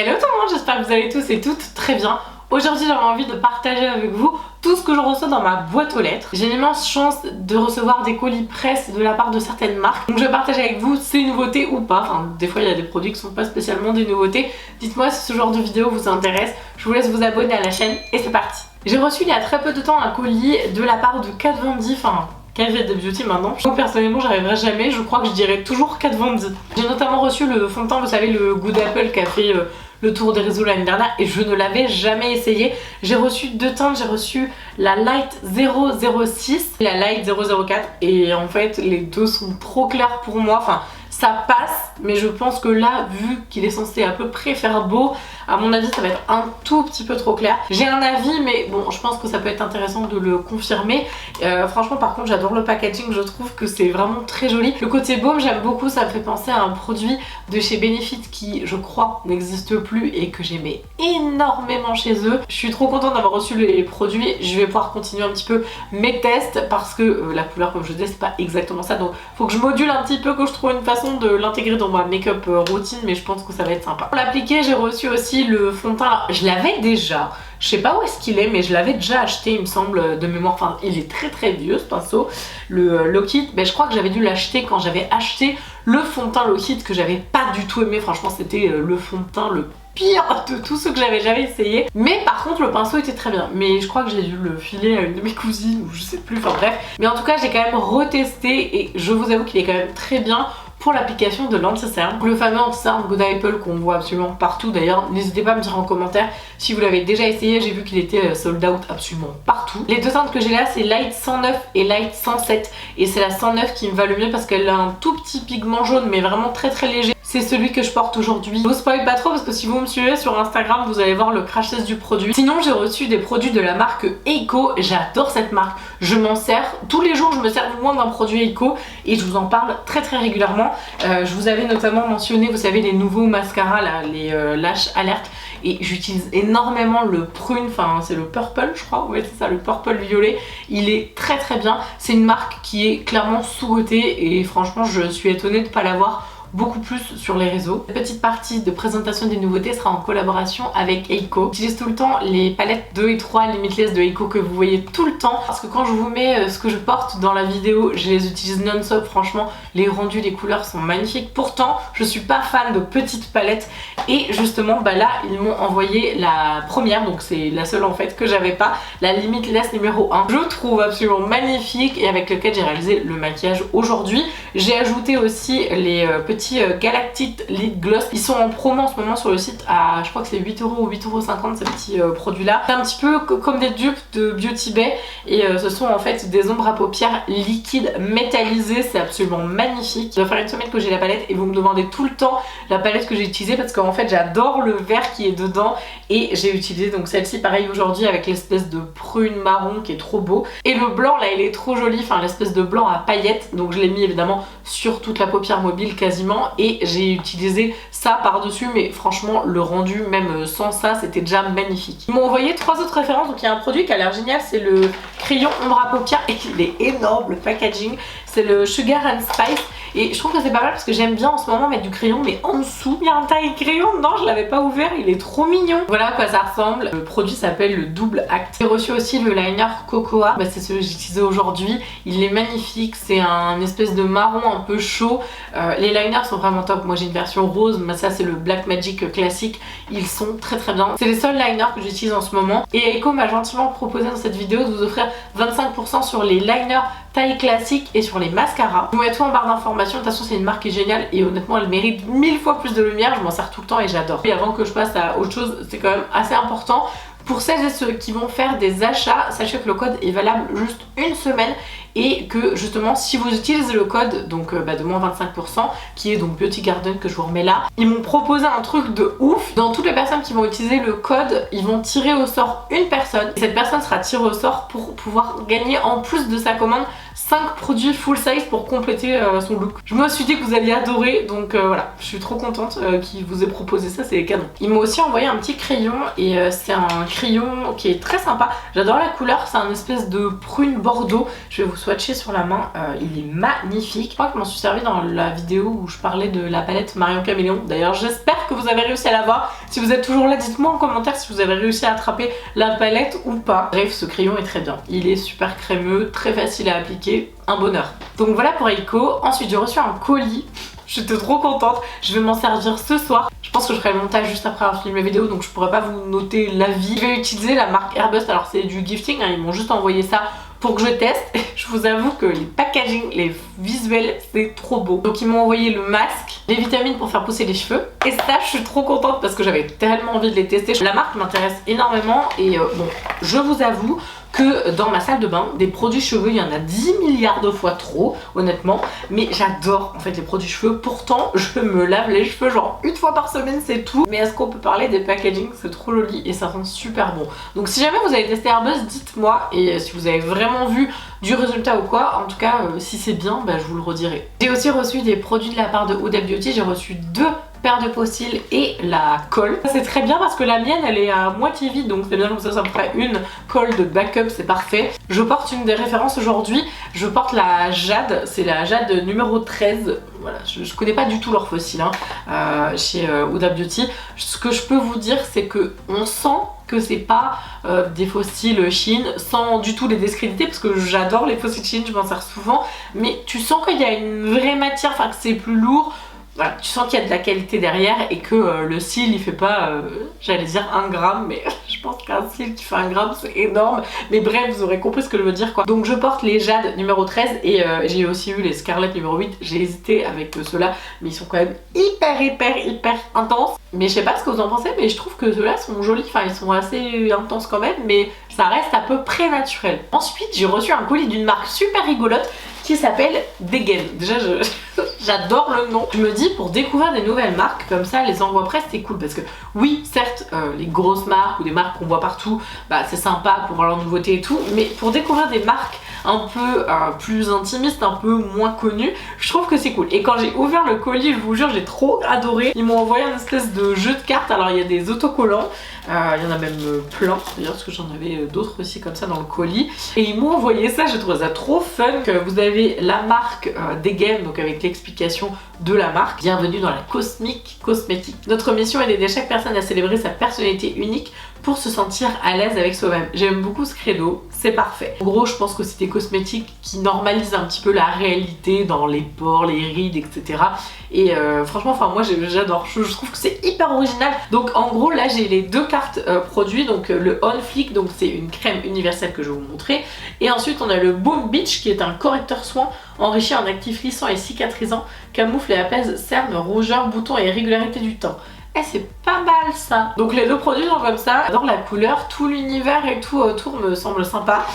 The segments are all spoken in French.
Hello tout le monde, j'espère que vous allez tous et toutes très bien. Aujourd'hui j'avais envie de partager avec vous tout ce que je reçois dans ma boîte aux lettres. J'ai l'immense chance de recevoir des colis presse de la part de certaines marques. Donc je vais partager avec vous ces nouveautés ou pas. Enfin des fois il y a des produits qui sont pas spécialement des nouveautés. Dites-moi si ce genre de vidéo vous intéresse. Je vous laisse vous abonner à la chaîne et c'est parti. J'ai reçu il y a très peu de temps un colis de la part de Kat Von D, enfin Kat Von D Beauty maintenant. Moi personnellement j'arriverai jamais, je crois que je dirais toujours Kat Von D. J'ai notamment reçu le fond de teint, vous savez, le Good Apple qui a fait le tour des réseaux l'année dernière et je ne l'avais jamais essayé. J'ai reçu deux teintes, j'ai reçu la Light 006 et la Light 004 et en fait les deux sont trop clairs pour moi, enfin ça passe, mais je pense que là, vu qu'il est censé à peu près faire beau, à mon avis ça va être un tout petit peu trop clair. J'ai un avis, mais bon, je pense que ça peut être intéressant de le confirmer. Franchement par contre j'adore le packaging, je trouve que c'est vraiment très joli. Le côté baume j'aime beaucoup, ça me fait penser à un produit de chez Benefit qui je crois n'existe plus et que j'aimais énormément chez eux. Je suis trop contente d'avoir reçu les produits, je vais pouvoir continuer un petit peu mes tests parce que la couleur comme je disais c'est pas exactement ça, donc faut que je module un petit peu, que je trouve une façon de l'intégrer dans ma make-up routine, mais je pense que ça va être sympa. Pour l'appliquer j'ai reçu aussi le fond de teint. Alors, je l'avais déjà, je sais pas où est-ce qu'il est, mais je l'avais déjà acheté il me semble de mémoire, enfin il est très vieux ce pinceau, le Lockheed, mais je crois que j'avais dû l'acheter quand j'avais acheté le fond de teint Lockheed que j'avais pas du tout aimé, franchement c'était le fond de teint le pire de tout ce que j'avais jamais essayé. Mais par contre le pinceau était très bien, mais je crois que j'ai dû le filer à une de mes cousines ou je sais plus, enfin bref. Mais en tout cas j'ai quand même retesté et je vous avoue qu'il est quand même très bien pour l'application de l'anti-cerne. Le fameux anti-cerne Good Apple qu'on voit absolument partout d'ailleurs. N'hésitez pas à me dire en commentaire si vous l'avez déjà essayé, j'ai vu qu'il était sold out absolument partout. Les deux teintes que j'ai là c'est Light 109 et Light 107 et c'est la 109 qui me va le mieux parce qu'elle a un tout petit pigment jaune mais vraiment très léger. C'est celui que je porte aujourd'hui. Je vous spoil pas trop parce que si vous me suivez sur Instagram vous allez voir le crash test du produit. Sinon j'ai reçu des produits de la marque Eiko, j'adore cette marque, je m'en sers tous les jours, je me sers au moins d'un produit Eiko et je vous en parle très régulièrement. Je vous avais notamment mentionné, vous savez, les nouveaux mascaras là, les Lash Alert, et j'utilise énormément le prune, enfin c'est le purple je crois, ouais c'est ça, le purple violet, il est très bien. C'est une marque qui est clairement sous-cotée et franchement je suis étonnée de ne pas l'avoir beaucoup plus sur les réseaux. Cette petite partie de présentation des nouveautés sera en collaboration avec Eiko. J'utilise tout le temps les palettes 2 et 3 Limitless de Eiko que vous voyez tout le temps parce que quand je vous mets ce que je porte dans la vidéo, je les utilise non-stop. Franchement les rendus, les couleurs sont magnifiques. Pourtant je suis pas fan de petites palettes et justement bah là ils m'ont envoyé la première, donc c'est la seule en fait que j'avais pas, la Limitless numéro 1. Je trouve absolument magnifique et avec lequel j'ai réalisé le maquillage aujourd'hui. J'ai ajouté aussi les petits Galactite Lip Gloss. Ils sont en promo en ce moment sur le site à, je crois que c'est 8€ ou 8,50€ ces petits produits là. C'est un petit peu comme des dupes de Beauty Bay et ce sont en fait des ombres à paupières liquides métallisées, c'est absolument magnifique. Ça va faire une semaine que j'ai la palette et vous me demandez tout le temps la palette que j'ai utilisée parce qu'en fait j'adore le vert qui est dedans et j'ai utilisé donc celle-ci pareil aujourd'hui avec l'espèce de prune marron qui est trop beau et le blanc là il est trop joli, enfin l'espèce de blanc à paillettes, donc je l'ai mis évidemment sur toute la paupière mobile quasiment et j'ai utilisé ça par dessus, mais franchement le rendu même sans ça c'était déjà magnifique. Ils m'ont envoyé 3 autres références, donc il y a un produit qui a l'air génial, c'est le crayon ombre à paupières et il est énorme le packaging, c'est le Sugar and Spice et je trouve que c'est pas mal parce que j'aime bien en ce moment mettre du crayon, mais en dessous il y a un taille crayon dedans, je l'avais pas ouvert, il est trop mignon. Voilà à quoi ça ressemble. Le produit s'appelle le Double Act. J'ai reçu aussi le liner Cocoa, bah, c'est celui que j'ai utilisé aujourd'hui, il est magnifique, c'est un espèce de marron un peu chaud. Les liners sont vraiment top, moi j'ai une version rose, mais ça c'est le Black Magic classique, ils sont très bien. C'est les seuls liners que j'utilise en ce moment et Eiko m'a gentiment proposé dans cette vidéo de vous offrir 25% sur les liners taille classique et sur les mascaras. Je vous mets tout en barre d'informations. De toute façon c'est une marque qui est géniale et honnêtement elle mérite 1000 fois plus de lumière, je m'en sers tout le temps et j'adore. Et avant que je passe à autre chose, c'est quand même assez important. Pour celles et ceux qui vont faire des achats, sachez que le code est valable juste une semaine et que justement si vous utilisez le code donc de moins 25% qui est donc Beauty Garden que je vous remets là, ils m'ont proposé un truc de ouf. Dans toutes les personnes qui vont utiliser le code, ils vont tirer au sort une personne et cette personne sera tirée au sort pour pouvoir gagner en plus de sa commande 5 produits full size pour compléter son look. Je me suis dit que vous alliez adorer, donc voilà, je suis trop contente qu'il vous ait proposé ça, c'est canon. Ils m'ont aussi envoyé un petit crayon et c'est un crayon qui est très sympa. J'adore la couleur, c'est un espèce de prune bordeaux. Je vais vous swatcher sur la main, il est magnifique. Je crois que je m'en suis servi dans la vidéo où je parlais de la palette Marion Caméléon. D'ailleurs j'espère que vous avez réussi à la voir. Si vous êtes toujours là, dites-moi en commentaire si vous avez réussi à attraper la palette ou pas. Bref, ce crayon est très bien. Il est super crémeux, très facile à appliquer, un bonheur. Donc voilà pour Eiko. Ensuite j'ai reçu un colis. J'étais trop contente, je vais m'en servir ce soir. Je pense que je ferai le montage juste après avoir filmé la vidéo, donc je pourrais pas vous noter l'avis. Je vais utiliser la marque Airbus, alors c'est du gifting, hein, ils m'ont juste envoyé ça pour que je teste. Et je vous avoue que les packaging, les visuels, c'est trop beau. Donc ils m'ont envoyé le masque, les vitamines pour faire pousser les cheveux. Et ça, je suis trop contente parce que j'avais tellement envie de les tester. La marque m'intéresse énormément et bon, je vous avoue que dans ma salle de bain, des produits cheveux, il y en a 10 milliards de fois trop, honnêtement. Mais j'adore en fait les produits cheveux. Pourtant, je me lave les cheveux genre une fois par semaine, c'est tout. Mais est-ce qu'on peut parler des packaging? C'est trop joli et ça sent super bon. Donc si jamais vous avez testé Airbus, dites-moi. Et si vous avez vraiment vu du résultat ou quoi, en tout cas, si c'est bien, bah, je vous le redirai. J'ai aussi reçu des produits de la part de Huda Beauty. J'ai reçu 2 paires de peaux-cils et la colle. C'est très bien parce que la mienne elle est à moitié vide, donc c'est bien comme ça me ferait une colle de backup, c'est parfait. Je porte une des références aujourd'hui, je porte la Jade, c'est la Jade numéro 13. Voilà, je connais pas du tout leurs fossiles chez Huda Beauty. Ce que je peux vous dire c'est que on sent que c'est pas des fossiles Shein, sans du tout les discréditer parce que j'adore les fossiles Shein, je m'en sers souvent, mais tu sens qu'il y a une vraie matière, enfin que c'est plus lourd. Voilà, tu sens qu'il y a de la qualité derrière et que le cil il fait pas, j'allais dire 1 gramme, mais je pense qu'un cil qui fait 1 gramme c'est énorme. Mais bref, vous aurez compris ce que je veux dire quoi. Donc je porte les Jade numéro 13 et j'ai aussi eu les Scarlett numéro 8. J'ai hésité avec ceux-là, mais ils sont quand même hyper intenses. Mais je sais pas ce que vous en pensez, mais je trouve que ceux-là sont jolis, enfin ils sont assez intenses quand même, mais ça reste à peu près naturel. Ensuite j'ai reçu un colis d'une marque super rigolote qui s'appelle Degen. Déjà j'adore le nom. Je me dis pour découvrir des nouvelles marques comme ça, les envois presse c'est cool parce que oui certes les grosses marques ou des marques qu'on voit partout, bah c'est sympa pour voir leurs nouveautés et tout, mais pour découvrir des marques un peu plus intimistes, un peu moins connues, je trouve que c'est cool. Et quand j'ai ouvert le colis, je vous jure j'ai trop adoré. Ils m'ont envoyé un espèce de jeu de cartes, alors il y a des autocollants, il y en a même plein d'ailleurs parce que j'en avais d'autres aussi comme ça dans le colis. Et ils m'ont envoyé ça, j'ai trouvé ça trop fun. Que vous avez la marque Degen, donc avec l'explication de la marque. Bienvenue dans la cosmique cosmétique. Notre mission est d'aider chaque personne à célébrer sa personnalité unique pour se sentir à l'aise avec soi-même. J'aime beaucoup ce credo, c'est parfait. En gros, je pense que c'est des cosmétiques qui normalisent un petit peu la réalité dans les pores, les rides, etc. Et franchement, enfin moi j'adore, je trouve que c'est hyper original. Donc en gros là j'ai les 2 cartes produits, donc le On Flick, donc c'est une crème universelle que je vais vous montrer. Et ensuite on a le Boom Beach qui est un correcteur soin enrichi en actifs lissants et cicatrisants, camoufle et apaise cernes, rougeurs, boutons et irrégularité du teint. Eh, c'est pas mal ça. Donc les 2 produits sont comme ça. J'adore la couleur, tout l'univers et tout autour me semble sympa.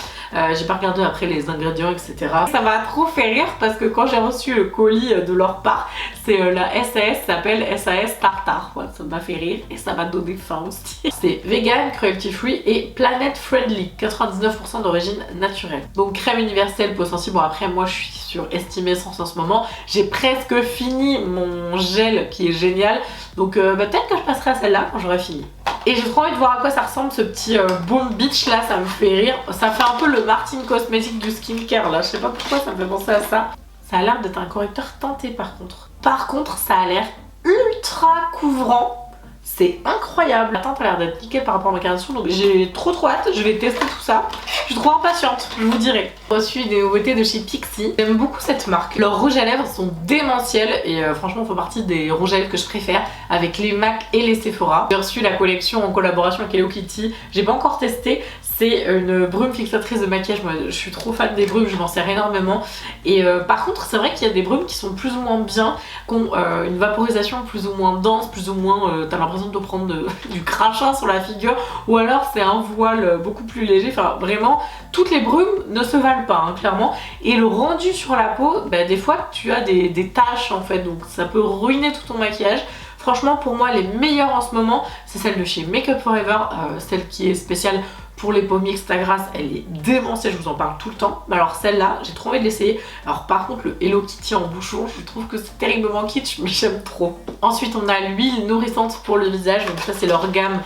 J'ai pas regardé après les ingrédients etc. Ça m'a trop fait rire parce que quand j'ai reçu le colis de leur part, c'est la SAS, s'appelle SAS Tartare. Ouais, ça m'a fait rire et ça m'a donné faim aussi. C'est vegan, cruelty free et planet friendly, 99% d'origine naturelle. Donc crème universelle peau sensible. Bon après moi je suis sur Estimé Essence en ce moment. J'ai presque fini mon gel qui est génial. Donc peut-être que je passerai à celle-là quand j'aurai fini. Et j'ai trop envie de voir à quoi ça ressemble ce petit Boom Beach là, ça me fait rire. Ça fait un peu le Martin Cosmétique du skincare là, je sais pas pourquoi ça me fait penser à ça. Ça a l'air d'être un correcteur teinté par contre. Par contre ça a l'air ultra couvrant. C'est incroyable. La teinte a l'air d'être nickel par rapport à ma carnation, donc j'ai trop hâte, je vais tester tout ça. Je suis trop impatiente, je vous dirai. J'ai reçu des nouveautés de chez Pixi. J'aime beaucoup cette marque. Leurs rouges à lèvres sont démentiels et franchement ils font partie des rouges à lèvres que je préfère avec les MAC et les Sephora. J'ai reçu la collection en collaboration avec Hello Kitty. J'ai pas encore testé. C'est une brume fixatrice de maquillage, moi je suis trop fan des brumes, je m'en sers énormément. Et par contre c'est vrai qu'il y a des brumes qui sont plus ou moins bien, qui ont une vaporisation plus ou moins dense, plus ou moins t'as l'impression de prendre du crachin sur la figure, ou alors c'est un voile beaucoup plus léger. Enfin vraiment toutes les brumes ne se valent pas clairement. Et le rendu sur la peau, bah, des fois tu as des taches en fait, donc ça peut ruiner tout ton maquillage. Franchement pour moi les meilleures en ce moment c'est celle de chez Make Up For Ever, celle qui est spéciale Pour les peaux mixtes à grasse, elle est démentielle, je vous en parle tout le temps. Mais alors celle-là, j'ai trop envie de l'essayer. Alors par contre, le Hello Kitty en bouchon, je trouve que c'est terriblement kitsch, mais j'aime trop. Ensuite, on a l'huile nourrissante pour le visage. Donc ça, c'est leur gamme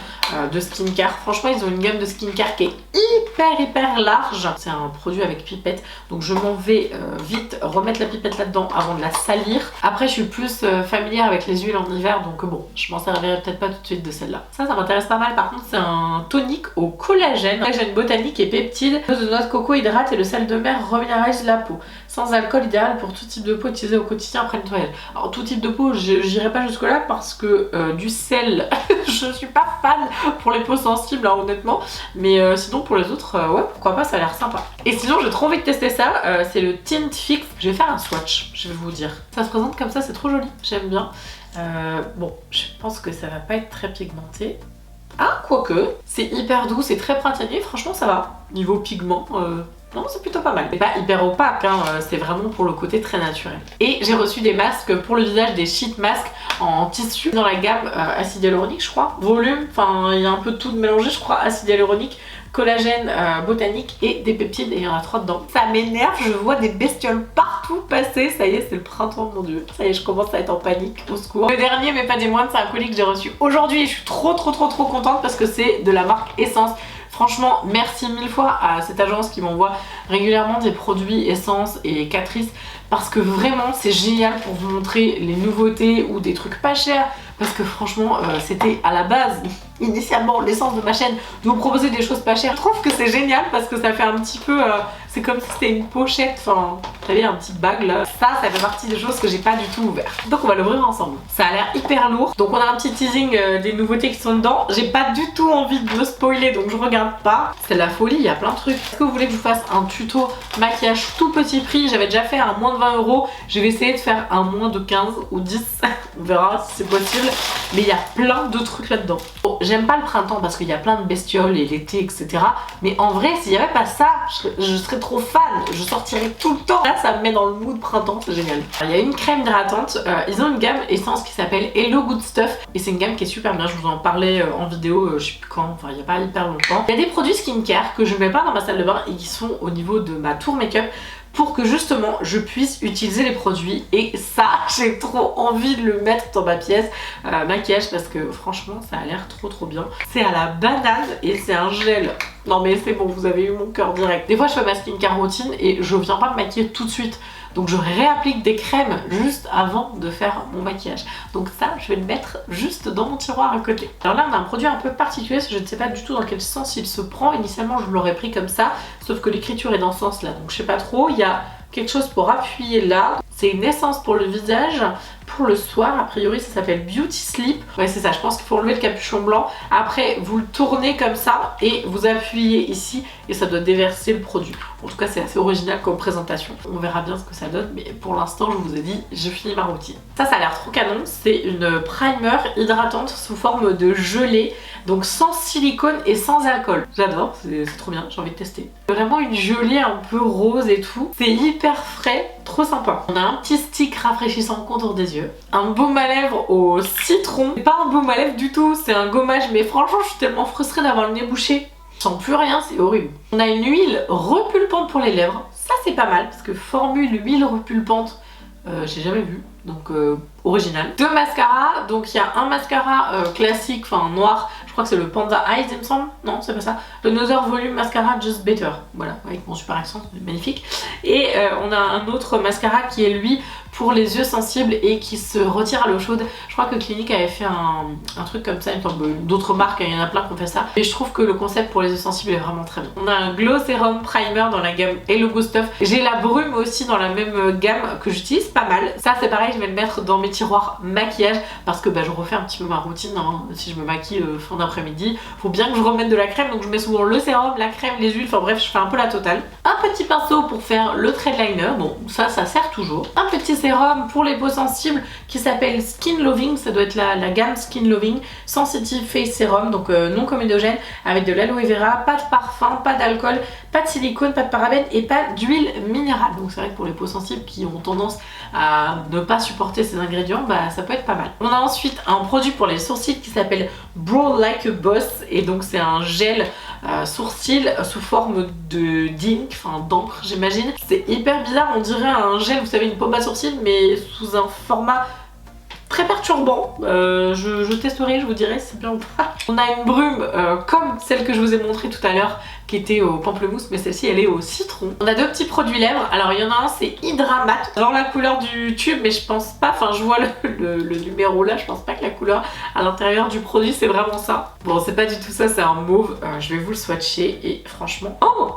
de skincare. Franchement, ils ont une gamme de skincare qui est hyper large. C'est un produit avec pipette. Donc je m'en vais vite remettre la pipette là-dedans avant de la salir. Après, je suis plus familière avec les huiles en hiver. Donc bon, je m'en servirai peut-être pas tout de suite de celle-là. Ça m'intéresse pas mal. Par contre, c'est un tonique au collagène botanique et peptides. L'eau de noix de coco hydrate et le sel de mer reminéralise la peau. Sans alcool, idéal pour tout type de peau utilisée au quotidien après le nettoyage. Alors tout type de peau, j'irai pas jusque là parce que du sel, je suis pas fan pour les peaux sensibles hein, honnêtement. Mais sinon pour les autres, ouais pourquoi pas, ça a l'air sympa. Et sinon j'ai trop envie de tester ça, c'est le Tint Fix. Je vais faire un swatch, je vais vous dire. Ça se présente comme ça, c'est trop joli, j'aime bien. Bon, je pense que ça va pas être très pigmenté. Ah, quoique, c'est hyper doux, c'est très printanier, franchement ça va. Niveau pigment, non, c'est plutôt pas mal. C'est pas hyper opaque, hein, c'est vraiment pour le côté très naturel. Et j'ai reçu des masques pour le visage, des sheet masks en tissu dans la gamme acide hyaluronique, je crois. Volume, enfin, il y a un peu de tout de mélangé, je crois, acide hyaluronique, collagène botanique et des peptides, et il y en a 3 dedans. Ça m'énerve, je vois des bestioles partout passer, ça y est, c'est le printemps, mon dieu. Ça y est, je commence à être en panique, au secours. Le dernier, mais pas des moindres, c'est un colis que j'ai reçu aujourd'hui et je suis trop contente parce que c'est de la marque Essence. Franchement, merci 1000 fois à cette agence qui m'envoie régulièrement des produits Essence et Catrice parce que vraiment c'est génial pour vous montrer les nouveautés ou des trucs pas chers parce que franchement c'était à la base initialement l'essence de ma chaîne de vous proposer des choses pas chères. Je trouve que c'est génial parce que ça fait un petit peu c'est comme si c'était une pochette, enfin vous savez un petit bag là. Ça fait partie des choses que j'ai pas du tout ouvert. Donc on va l'ouvrir ensemble. Ça a l'air hyper lourd. Donc on a un petit teasing des nouveautés qui sont dedans. J'ai pas du tout envie de le spoiler donc je regarde pas. C'est la folie, il y a plein de trucs. Est-ce que vous voulez que je vous fasse un tuto maquillage tout petit prix? J'avais déjà fait un moins de 20 €. Je vais essayer de faire un moins de 15 ou 10. On verra si c'est possible. Mais il y a plein de trucs là-dedans. Bon, j'aime pas le printemps parce qu'il y a plein de bestioles et l'été, etc. Mais en vrai, s'il n'y avait pas ça, je serais trop fan. Je sortirais tout le temps. Là, ça me met dans le mood printemps, c'est génial. Il y a une crème hydratante. Ils ont une gamme Essence qui s'appelle Hello Good Stuff. Et c'est une gamme qui est super bien. Je vous en parlais en vidéo, je sais plus quand, enfin il n'y a pas hyper longtemps. Il y a des produits skincare que je ne mets pas dans ma salle de bain et qui sont au niveau de ma tour make-up pour que justement je puisse utiliser les produits et ça j'ai trop envie de le mettre dans ma pièce maquillage parce que franchement ça a l'air trop bien. C'est à la banane et c'est un gel. Non mais c'est bon, vous avez eu mon cœur direct. Des fois je fais ma skincare routine et je viens pas me maquiller tout de suite. Donc je réapplique des crèmes juste avant de faire mon maquillage. Donc ça, je vais le mettre juste dans mon tiroir à côté. Alors là, on a un produit un peu particulier, parce que je ne sais pas du tout dans quel sens il se prend. Initialement, je me l'aurais pris comme ça, sauf que l'écriture est dans ce sens-là. Donc je sais pas trop, il y a quelque chose pour appuyer là. C'est une essence pour le visage. Pour le soir, a priori ça s'appelle Beauty Sleep. Ouais c'est ça, je pense qu'il faut enlever le capuchon blanc. Après vous le tournez comme ça et vous appuyez ici et ça doit déverser le produit. En tout cas c'est assez original comme présentation. On verra bien ce que ça donne mais pour l'instant je vous ai dit, je finis ma routine. Ça a l'air trop canon, c'est une primer hydratante sous forme de gelée. Donc sans silicone et sans alcool. J'adore, c'est trop bien, j'ai envie de tester. Vraiment une gelée un peu rose et tout. C'est hyper frais, trop sympa. On a un petit stick rafraîchissant contour des yeux. Un baume à lèvres au citron. C'est pas un baume à lèvres du tout, c'est un gommage. Mais franchement, je suis tellement frustrée d'avoir le nez bouché. Je sens plus rien, c'est horrible. On a une huile repulpante pour les lèvres. Ça c'est pas mal parce que formule huile repulpante, j'ai jamais vu. Donc original. 2 mascaras, donc il y a un mascara classique, enfin noir, je crois que c'est le Panda Eyes il me semble, non c'est pas ça, le Another Volume Mascara Just Better, voilà, avec mon super accent, magnifique. Et on a un autre mascara qui est lui pour les yeux sensibles et qui se retire à l'eau chaude. Je crois que Clinique avait fait un truc comme ça, d'autres marques, il y en a plein qui ont fait ça. Et je trouve que le concept pour les yeux sensibles est vraiment très bien. On a un Glow Serum Primer dans la gamme Hello Good Stuff. J'ai la brume aussi dans la même gamme que j'utilise pas mal. Ça c'est pareil, je vais le mettre dans mes tiroirs maquillage parce que je refais un petit peu ma routine hein. Si je me maquille fin d'après-midi, faut bien que je remette de la crème, donc je mets souvent le sérum, la crème, les huiles, enfin bref je fais un peu la totale. Un petit pinceau pour faire le trait de liner, bon ça sert toujours. Un petit sérum pour les peaux sensibles qui s'appelle Skin Loving, ça doit être la gamme Skin Loving Sensitive Face Serum, donc non comédogène, avec de l'aloe vera, pas de parfum, pas d'alcool, pas de silicone, pas de parabènes et pas d'huile minérale. Donc c'est vrai que pour les peaux sensibles qui ont tendance à ne pas supporter ces ingrédients, ça peut être pas mal. On a ensuite un produit pour les sourcils qui s'appelle Brow Like a Boss et donc c'est un gel sourcils sous forme de d'ink, enfin d'encre j'imagine. C'est hyper bizarre, on dirait un gel, vous savez, une pomme à sourcils mais sous un format très perturbant. Je testerai, je vous dirai si c'est bien ou pas. On a une brume comme celle que je vous ai montrée tout à l'heure qui était au pamplemousse, mais celle-ci elle est au citron. On a deux petits produits lèvres. Alors il y en a un, c'est Hydra Matte, genre la couleur du tube, mais je pense pas, enfin je vois le numéro là, je pense pas que la couleur à l'intérieur du produit c'est vraiment ça. Bon, c'est pas du tout ça, c'est un mauve. Je vais vous le swatcher et franchement, oh,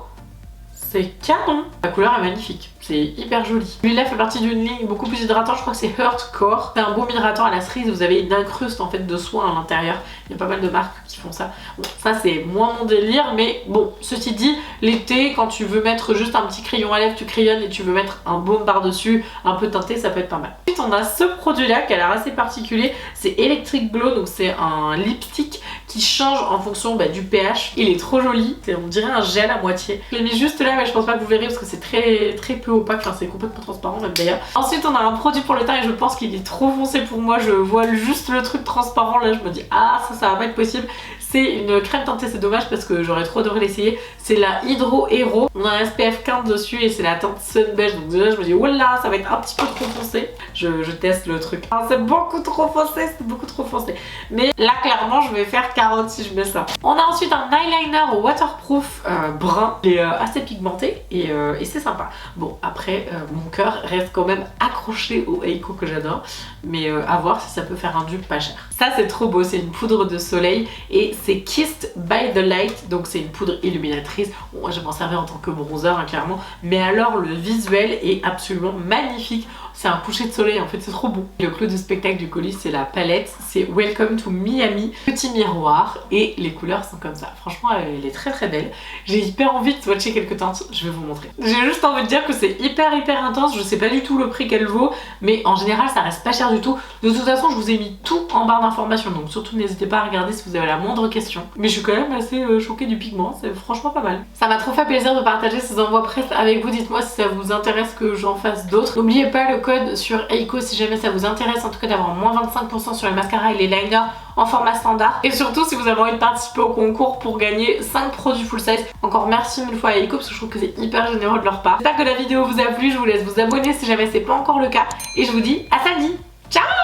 c'est canon. La couleur est magnifique, c'est hyper joli. Celui-là fait partie d'une ligne beaucoup plus hydratante, je crois que c'est Heart Core. C'est un baume hydratant à la cerise, vous avez une incruste en fait de soin à l'intérieur. Il y a pas mal de marques qui font ça. Bon, ça c'est moins mon délire, mais bon, ceci dit, l'été, quand tu veux mettre juste un petit crayon à lèvres, tu crayonnes et tu veux mettre un baume par-dessus, un peu teinté, ça peut être pas mal. Ensuite, on a ce produit-là qui a l'air assez particulier, c'est Electric Glow, donc c'est un lipstick qui change en fonction du pH. Il est trop joli, on dirait un gel à moitié. Je l'ai mis juste là, mais je pense pas que vous verrez parce que c'est très peu opaque, enfin c'est complètement transparent même d'ailleurs. Ensuite on a un produit pour le teint et je pense qu'il est trop foncé pour moi, je vois juste le truc transparent là, je me dis ah ça va pas être possible. C'est une crème teintée, c'est dommage parce que j'aurais trop adoré l'essayer. C'est la Hydro Hero. On a un SPF 15 dessus et c'est la teinte Sun Beige. Donc déjà je me dis oh là ça va être un petit peu trop foncé. Je teste le truc. Ah, c'est beaucoup trop foncé, c'est beaucoup trop foncé. Mais là clairement je vais faire 40 si je mets ça. On a ensuite un eyeliner waterproof brun. Il est assez pigmenté et c'est sympa. Bon après mon cœur reste quand même accroché au Eiko que j'adore. Mais à voir si ça peut faire un dupe pas cher. Ça c'est trop beau, c'est une poudre de soleil et c'est Kissed by the Light, donc c'est une poudre illuminatrice. Bon, moi je vais m'en servir en tant que bronzer hein, clairement, mais alors le visuel est absolument magnifique. C'est un coucher de soleil en fait, c'est trop beau. Le clou du spectacle du colis c'est la palette, c'est Welcome to Miami, petit miroir et les couleurs sont comme ça. Franchement elle est très belle. J'ai hyper envie de swatcher quelques teintes, je vais vous montrer. J'ai juste envie de dire que c'est hyper intense, je sais pas du tout le prix qu'elle vaut, mais en général ça reste pas cher du tout. De toute façon je vous ai mis tout en barre d'informations, donc surtout n'hésitez pas à regarder si vous avez la moindre question. Mais je suis quand même assez choquée du pigment, c'est franchement pas mal. Ça m'a trop fait plaisir de partager ces envois presse avec vous, dites-moi si ça vous intéresse que j'en fasse d'autres. N'oubliez pas le code sur Eiko si jamais ça vous intéresse, en tout cas d'avoir moins 25% sur les mascaras et les liners en format standard. Et surtout si vous avez envie de participer au concours pour gagner 5 produits full size. Encore merci mille fois à Eiko parce que je trouve que c'est hyper généreux de leur part. J'espère que la vidéo vous a plu, je vous laisse vous abonner si jamais c'est pas encore le cas et je vous dis à samedi. Ciao!